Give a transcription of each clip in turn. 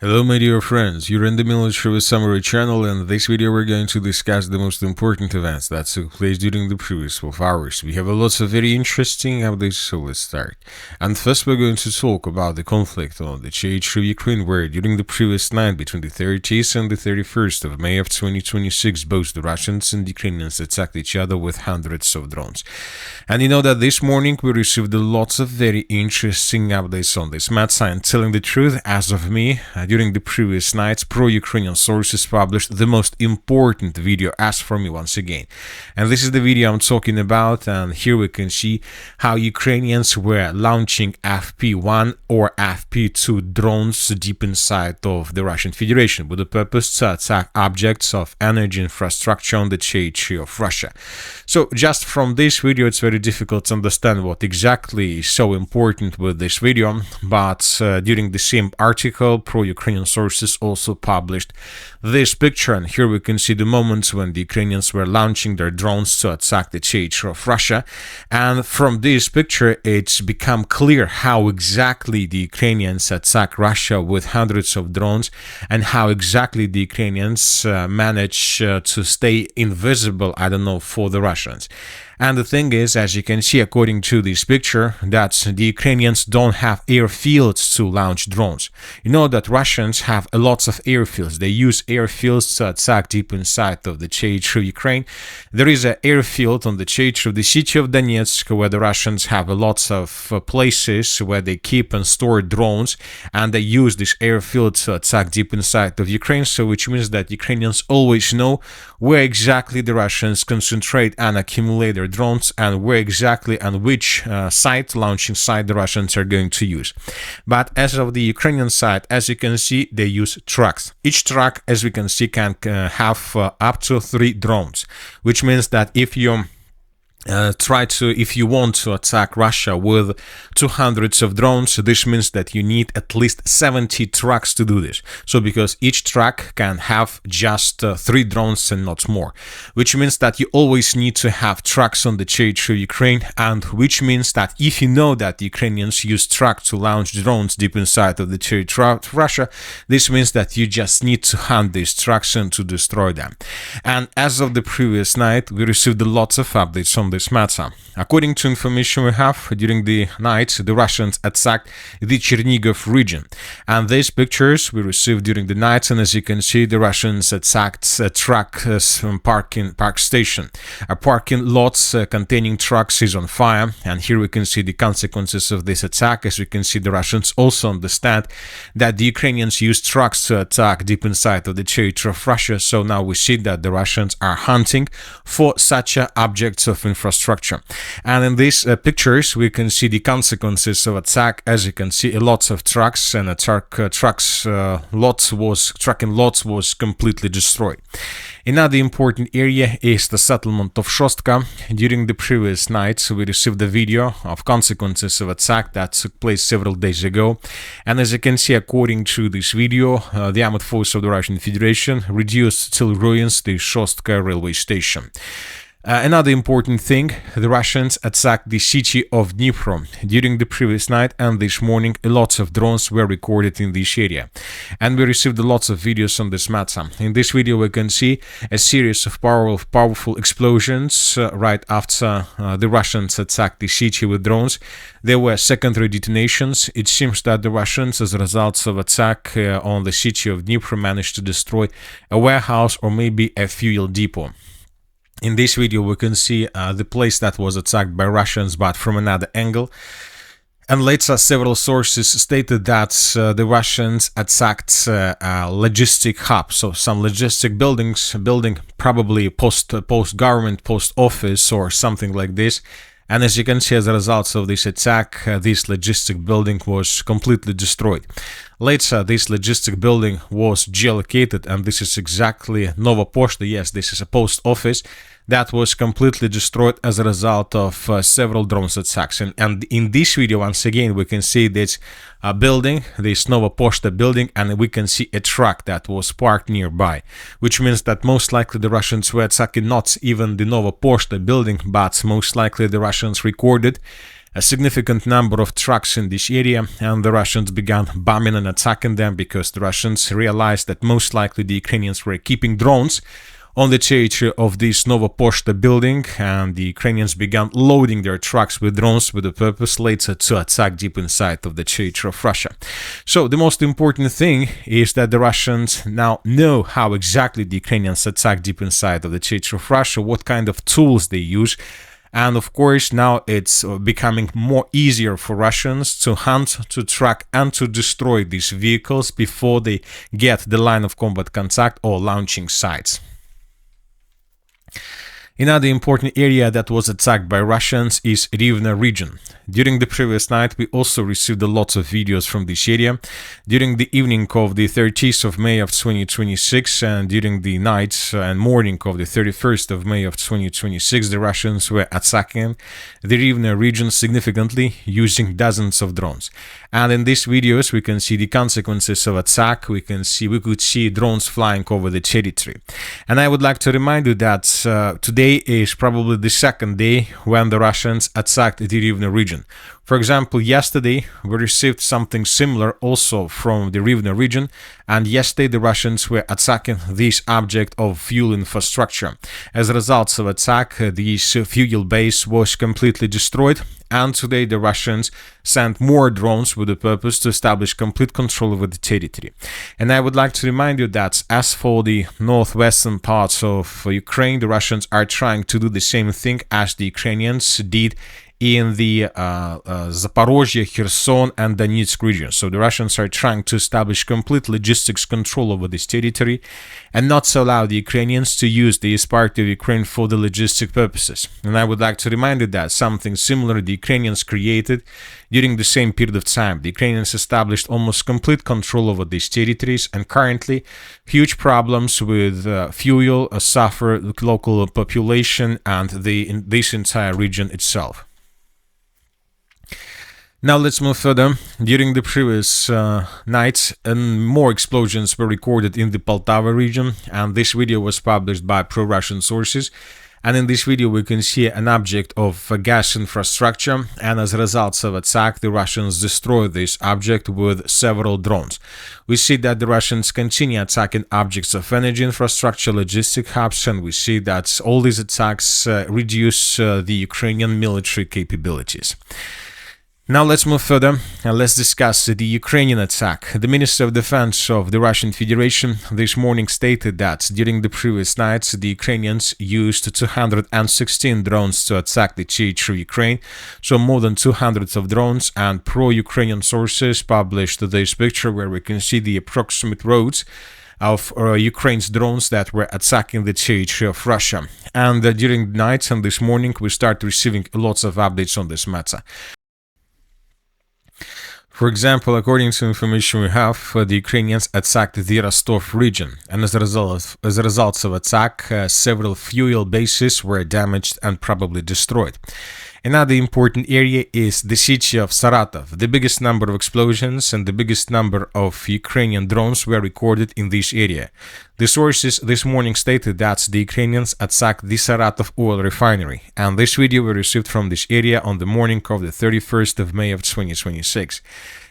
Hello my dear friends, you're in the Military Summary channel, and in this video we're going to discuss the most important events that took place during the previous 12 hours. We have a lot of very interesting updates, so let's start. And first we're going to talk about the conflict on the Chernihiv, Ukraine, where during the previous night between the 30th and the 31st of May of 2026, both the Russians and Ukrainians attacked each other with hundreds of drones. And you know that this morning we received lots of very interesting updates on this matter, and telling the truth, as of me, during the previous nights, pro-Ukrainian sources published the most important video as for me once again. And this is the video I'm talking about, and here we can see how Ukrainians were launching FP1 or FP2 drones deep inside of the Russian Federation with the purpose to attack objects of energy infrastructure on the territory of Russia. So just from this video it's very difficult to understand what exactly is so important with this video, but during the same article, pro-Ukrainian sources also published this picture, and here we can see the moments when the Ukrainians were launching their drones to attack the territory of Russia. And from this picture it's become clear how exactly the Ukrainians attack Russia with hundreds of drones, and how exactly the Ukrainians manage to stay invisible, I don't know, for the Russians. And the thing is, as you can see according to this picture, that the Ukrainians don't have airfields to launch drones. You know that Russians have lots of airfields. They use airfields to attack deep inside of the territory of Ukraine. There is an airfield on the territory of the city of Donetsk, where the Russians have lots of places where they keep and store drones, and they use this airfield to attack deep inside of Ukraine. So which means that Ukrainians always know where exactly the Russians concentrate and accumulate their drones, and where exactly and which launching site the Russians are going to use. But as of the Ukrainian side, as you can see, they use trucks. Each truck, as we can see, can have up to 3 drones, which means that if you if you want to attack Russia with 200 of drones, this means that you need at least 70 trucks to do this. So because each truck can have just 3 drones and not more, which means that you always need to have trucks on the territory of Ukraine, and which means that if you know that the Ukrainians use trucks to launch drones deep inside of the territory of Russia, this means that you just need to hunt these trucks and to destroy them. And as of the previous night, we received lots of updates on this matter. According to information we have, during the night the Russians attacked the Chernihiv region, and these pictures we received during the night, and as you can see, the Russians attacked a truck park station. A parking lot containing trucks is on fire, and here we can see the consequences of this attack. As we can see, the Russians also understand that the Ukrainians use trucks to attack deep inside of the territory of Russia, so now we see that the Russians are hunting for such objects of infrastructure. And in these pictures we can see the consequences of attack. As you can see, lots of trucks, and a trucking lots was completely destroyed. Another important area is the settlement of Shostka. During the previous night we received a video of consequences of attack that took place several days ago, and as you can see, according to this video, the armed force of the Russian Federation reduced till ruins the Shostka railway station. Another important thing, the Russians attacked the city of Dnipro during the previous night, and this morning lots of drones were recorded in this area, and we received lots of videos on this matter. In this video we can see a series of powerful explosions right after the Russians attacked the city with drones. There were secondary detonations. It seems that the Russians, as a result of attack on the city of Dnipro, managed to destroy a warehouse or maybe a fuel depot. In this video we can see the place that was attacked by Russians, but from another angle. And later several sources stated that the Russians attacked a logistic hub, so some logistic building, probably post government, post office or something like this. And as you can see, as a result of this attack, this logistic building was completely destroyed. Later, this logistic building was geolocated, and this is exactly Nova Poshta. Yes, this is a post office that was completely destroyed as a result of several drone attacks. And in this video, once again, we can see this building, this Nova Poshta building, and we can see a truck that was parked nearby, which means that most likely the Russians were attacking not even the Nova Poshta building, but most likely the Russians recorded a significant number of trucks in this area, and the Russians began bombing and attacking them because the Russians realized that most likely the Ukrainians were keeping drones on the territory of this Nova Poshta building, and the Ukrainians began loading their trucks with drones with the purpose later to attack deep inside of the territory of Russia. So the most important thing is that the Russians now know how exactly the Ukrainians attack deep inside of the territory of Russia, what kind of tools they use. And of course, now it's becoming more easier for Russians to hunt, to track, and to destroy these vehicles before they get the line of combat contact or launching sites. Another important area that was attacked by Russians is Rivne region. During the previous night, we also received a lot of videos from this area. During the evening of the 30th of May of 2026 and during the night and morning of the 31st of May of 2026, the Russians were attacking the Rivne region significantly using dozens of drones. And in these videos, we can see the consequences of attack. We could see drones flying over the territory. And I would like to remind you that today is probably the second day when the Russians attacked the Rivne region. For example, yesterday we received something similar also from the Rivne region, and yesterday the Russians were attacking this object of fuel infrastructure. As a result of attack, this fuel base was completely destroyed, and today the Russians sent more drones with the purpose to establish complete control over the territory. And I would like to remind you that as for the northwestern parts of Ukraine, the Russians are trying to do the same thing as the Ukrainians did in the Zaporozhye, Kherson, and Donetsk region. So the Russians are trying to establish complete logistics control over this territory and not to allow the Ukrainians to use this part of Ukraine for the logistic purposes. And I would like to remind you that something similar the Ukrainians created during the same period of time. The Ukrainians established almost complete control over these territories, and currently huge problems with fuel suffer the local population and this entire region itself. Now let's move further. During the previous night, more explosions were recorded in the Poltava region, and this video was published by pro-Russian sources. And in this video we can see an object of gas infrastructure, and as a result of attack the Russians destroyed this object with several drones. We see that the Russians continue attacking objects of energy infrastructure, logistic hubs, and we see that all these attacks reduce the Ukrainian military capabilities. Now let's move further and let's discuss the Ukrainian attack. The Minister of Defense of the Russian Federation this morning stated that during the previous nights the Ukrainians used 216 drones to attack the territory of Ukraine, so more than 200 of drones, and pro-Ukrainian sources published this picture where we can see the approximate roads of Ukraine's drones that were attacking the territory of Russia. And during the night and this morning we start receiving lots of updates on this matter. For example, according to information we have, the Ukrainians attacked the Rostov region, and as a result of attack, several fuel bases were damaged and probably destroyed. Another important area is the city of Saratov. The biggest number of explosions and the biggest number of Ukrainian drones were recorded in this area. The sources this morning stated that the Ukrainians attacked the Saratov oil refinery, and this video we received from this area on the morning of the 31st of May of 2026.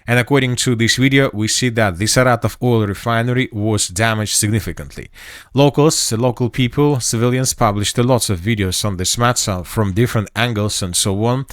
And according to this video, we see that the Saratov oil refinery was damaged significantly. Local people, civilians published lots of videos on this matter from different angles and so on.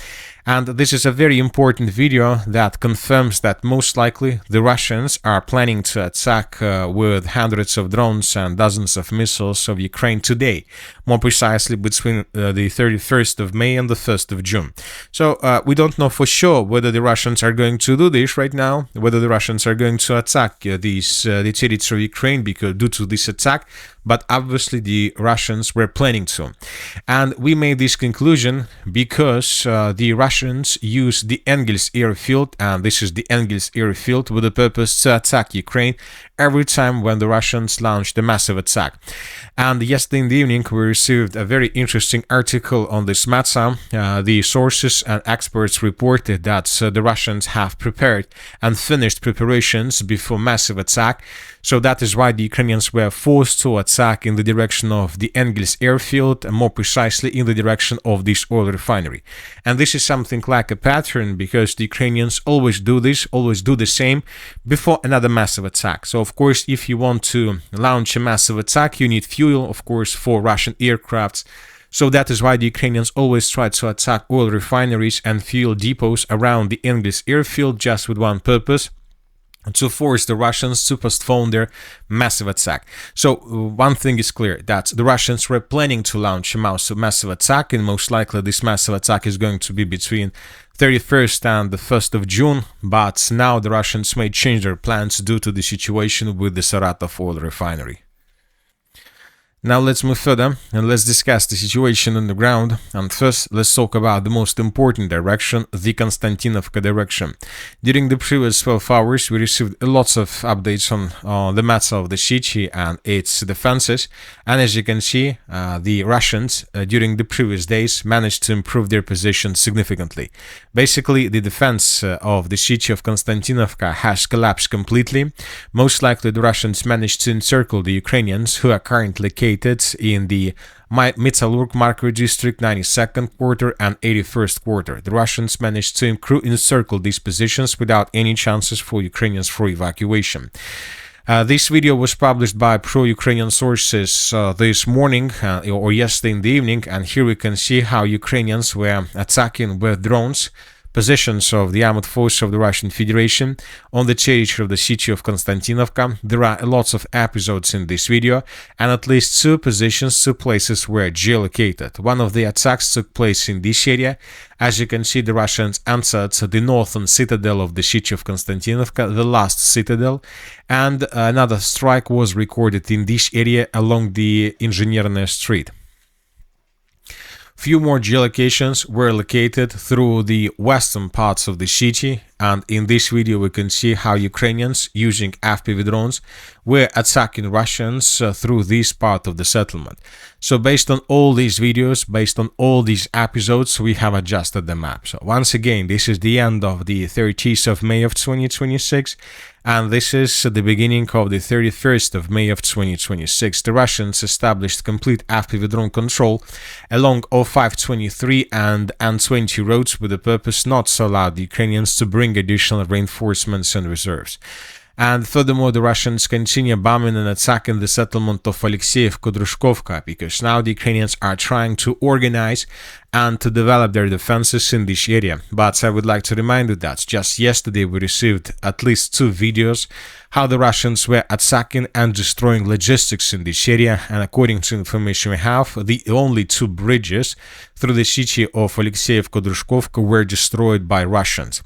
And this is a very important video that confirms that most likely the Russians are planning to attack with hundreds of drones and dozens of missiles of Ukraine today, more precisely between the 31st of May and the 1st of June. So we don't know for sure whether the Russians are going to do this right now, whether the Russians are going to attack the territory of Ukraine due to this attack, but obviously the Russians were planning to. And we made this conclusion because the Russians used the Engels airfield, and this is the Engels airfield, with the purpose to attack Ukraine every time when the Russians launched a massive attack. And yesterday in the evening we received a very interesting article on this matter. The sources and experts reported that the Russians have prepared and finished preparations before massive attack So that is why the Ukrainians were forced to attack in the direction of the Engels airfield, and more precisely in the direction of this oil refinery. And this is something like a pattern, because the Ukrainians always do this, always do the same before another massive attack. So of course, if you want to launch a massive attack, you need fuel, of course, for Russian aircrafts. So that is why the Ukrainians always try to attack oil refineries and fuel depots around the Engels airfield, just with one purpose: to force the Russians to postpone their massive attack. So one thing is clear, that the Russians were planning to launch a massive attack, and most likely this massive attack is going to be between 31st and the 1st of June, but now the Russians may change their plans due to the situation with the Saratov oil refinery. Now let's move further and let's discuss the situation on the ground. And first, let's talk about the most important direction, the Konstantinovka direction. During the previous 12 hours, we received lots of updates on the matter of the city and its defenses. And as you can see, the Russians during the previous days managed to improve their position significantly. Basically, the defense of the city of Konstantinovka has collapsed completely. Most likely, the Russians managed to encircle the Ukrainians, who are currently in the Metallurg Market District 92nd quarter and 81st quarter. The Russians managed to encircle these positions without any chances for Ukrainians for evacuation. This video was published by pro-Ukrainian sources this morning or yesterday in the evening, and here we can see how Ukrainians were attacking with drones positions of the armed forces of the Russian Federation on the territory of the city of Konstantinovka. There are lots of episodes in this video, and at least two places were geolocated. One of the attacks took place in this area. As you can see, the Russians entered the northern citadel of the city of Konstantinovka, the last citadel, and another strike was recorded in this area along the Inžinierная Street. Few more geolocations were located through the western parts of the city, and in this video we can see how Ukrainians using FPV drones were attacking Russians through this part of the settlement. So based on all these videos, based on all these episodes, we have adjusted the map. So once again, this is the end of the 30th of May of 2026, and this is the beginning of the 31st of May of 2026. The Russians established complete FPV drone control along 0523 and N20 roads with the purpose not to allow the Ukrainians to bring additional reinforcements and reserves. And furthermore, the Russians continue bombing and attacking the settlement of Alexeyev-Kudryshkovka, because now the Ukrainians are trying to organize and to develop their defenses in this area. But I would like to remind you that just yesterday we received at least two videos how the Russians were attacking and destroying logistics in this area, and according to information we have, the only two bridges through the city of Alexeyev-Kudryshkovka were destroyed by Russians.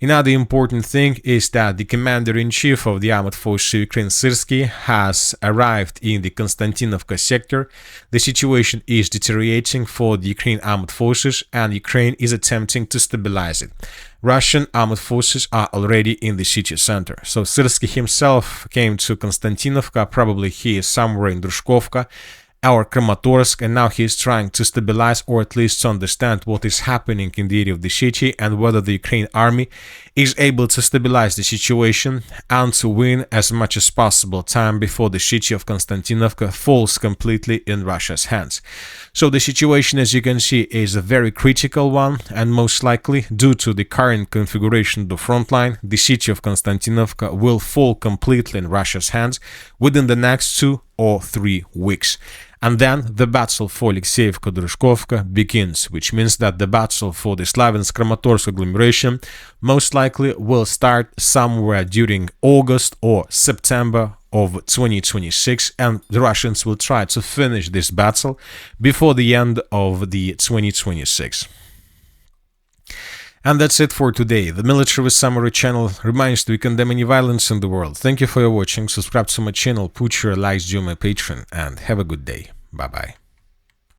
Another important thing is that the Commander-in-Chief of the Armed Forces of Ukraine, Syrskyi, has arrived in the Konstantinovka sector. The situation is deteriorating for the Ukrainian armed forces, and Ukraine is attempting to stabilize it. Russian armed forces are already in the city center. So Syrskyi himself came to Konstantinovka, probably he is somewhere in Drushkovka or Kramatorsk, and now he is trying to stabilize, or at least to understand what is happening in the area of the city and whether the Ukrainian army is able to stabilize the situation and to win as much as possible time before the city of Konstantinovka falls completely in Russia's hands. So the situation, as you can see, is a very critical one, and most likely, due to the current configuration of the front line, the city of Konstantinovka will fall completely in Russia's hands within the next 2 or 3 weeks. And then the battle for Alexeyev-Kudryshkovka begins, which means that the battle for the Sloviansk Kramatorsk agglomeration most likely will start somewhere during August or September of 2026, and the Russians will try to finish this battle before the end of the 2026. And that's it for today. The Military with Summary channel reminds you to condemn any violence in the world. Thank you for your watching. Subscribe to my channel, put your likes, join my Patreon, and have a good day. Bye bye.